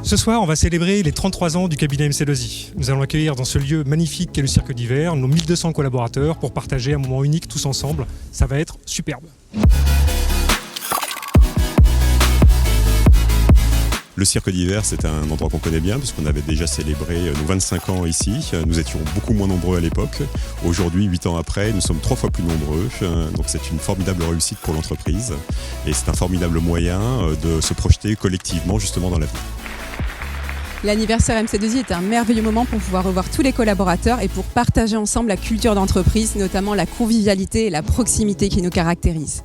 Ce soir, on va célébrer les 33 ans du cabinet MC2I. Nous allons accueillir dans ce lieu magnifique qu'est le Cirque d'Hiver nos 1200 collaborateurs pour partager un moment unique tous ensemble. Ça va être superbe. Le Cirque d'Hiver, c'est un endroit qu'on connaît bien puisqu'on avait déjà célébré nos 25 ans ici. Nous étions beaucoup moins nombreux à l'époque. Aujourd'hui, 8 ans après, nous sommes 3 fois plus nombreux. Donc c'est une formidable réussite pour l'entreprise et c'est un formidable moyen de se projeter collectivement justement dans l'avenir. L'anniversaire MC2I est un merveilleux moment pour pouvoir revoir tous les collaborateurs et pour partager ensemble la culture d'entreprise, notamment la convivialité et la proximité qui nous caractérisent.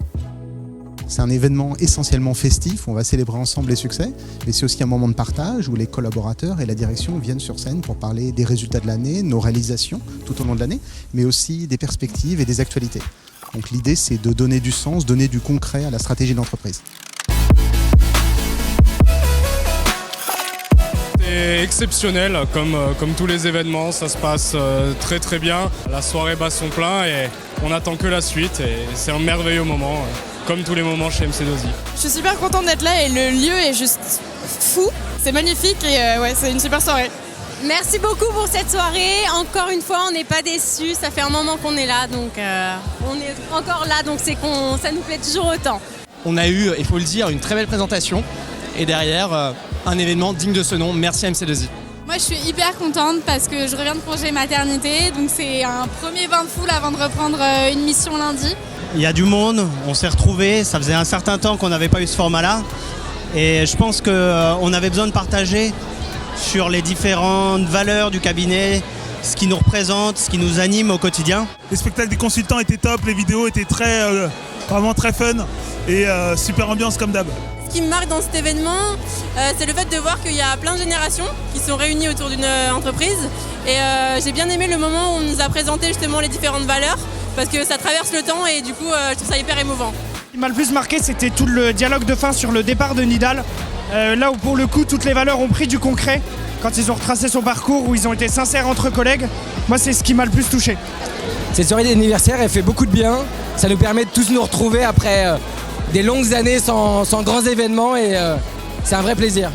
C'est un événement essentiellement festif où on va célébrer ensemble les succès, mais c'est aussi un moment de partage où les collaborateurs et la direction viennent sur scène pour parler des résultats de l'année, nos réalisations tout au long de l'année, mais aussi des perspectives et des actualités. Donc l'idée, c'est de donner du sens, donner du concret à la stratégie de l'entreprise. C'est exceptionnel, comme tous les événements, ça se passe très bien. La soirée bat son plein et on attend que la suite et c'est un merveilleux moment, comme tous les moments chez MC2I. Je suis super contente d'être là et le lieu est juste fou, c'est magnifique et ouais, c'est une super soirée. Merci beaucoup pour cette soirée. Encore une fois, on n'est pas déçus. Ça fait un moment qu'on est là, donc on est encore là, donc ça nous plaît toujours autant. On a eu, il faut le dire, une très belle présentation et derrière un événement digne de ce nom. Merci à MC2I. Moi je suis hyper contente parce que je reviens de congé maternité, donc c'est un premier bain de foule avant de reprendre une mission lundi. Il y a du monde, on s'est retrouvés, ça faisait un certain temps qu'on n'avait pas eu ce format-là et je pense qu'on avait besoin de partager sur les différentes valeurs du cabinet, ce qui nous représente, ce qui nous anime au quotidien. Les spectacles des consultants étaient top, les vidéos étaient vraiment très fun et super ambiance comme d'hab. Ce qui me marque dans cet événement, c'est le fait de voir qu'il y a plein de générations qui sont réunies autour d'une entreprise. Et j'ai bien aimé le moment où on nous a présenté justement les différentes valeurs, parce que ça traverse le temps et du coup, je trouve ça hyper émouvant. Ce qui m'a le plus marqué, c'était tout le dialogue de fin sur le départ de Nidal. Là où pour le coup, toutes les valeurs ont pris du concret, quand ils ont retracé son parcours, où ils ont été sincères entre collègues. Moi, c'est ce qui m'a le plus touché. Cette soirée d'anniversaire, elle fait beaucoup de bien. Ça nous permet de tous nous retrouver après des longues années sans grands événements et c'est un vrai plaisir.